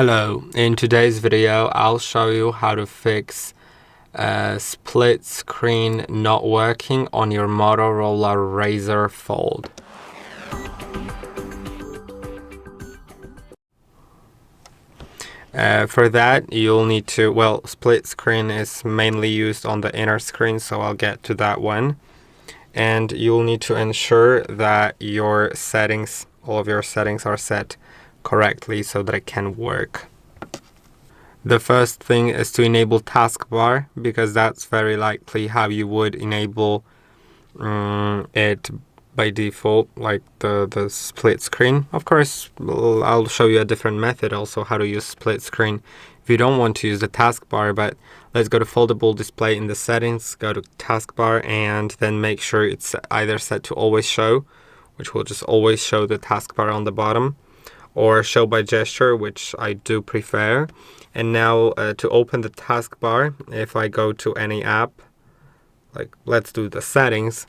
Hello, in today's video I'll show you how to fix split screen not working on your Motorola Razr Fold. For that you'll need to, split screen is mainly used on the inner screen, so I'll get to that one. And you'll need to ensure that your settings, all of your settings are set correctly so that it can work. The first thing is to enable Taskbar, because that's very likely how you would enable it by default, like the split screen. Of course, I'll show you a different method also how to use split screen if you don't want to use the Taskbar. But let's go to Foldable Display in the settings, go to Taskbar, and then make sure it's either set to always show, which will just always show the Taskbar on the bottom, or show by gesture, which I do prefer. And now to open the Taskbar, if I go to any app, like let's do the settings,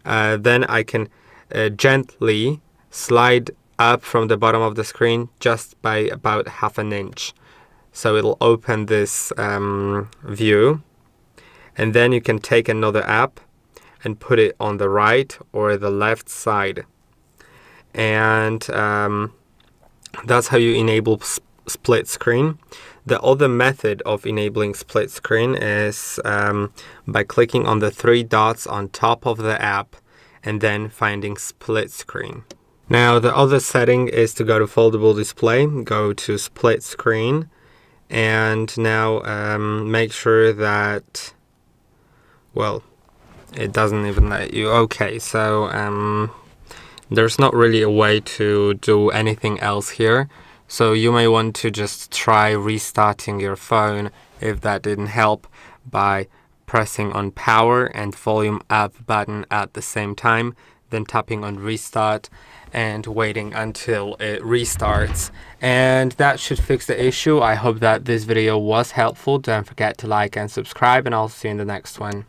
then I can gently slide up from the bottom of the screen just by about half an inch. So it'll open this view, and then you can take another app and put it on the right or the left side. And that's how you enable split screen. The other method of enabling split screen is by clicking on the three dots on top of the app and then finding split screen. Now the other setting is to go to Foldable Display, go to split screen, and now make sure that, it doesn't even let you. Okay, so there's not really a way to do anything else here. So you may want to just try restarting your phone if that didn't help, by pressing on power and volume up button at the same time, then tapping on restart and waiting until it restarts. And that should fix the issue. I hope that this video was helpful. Don't forget to like and subscribe, and I'll see you in the next one.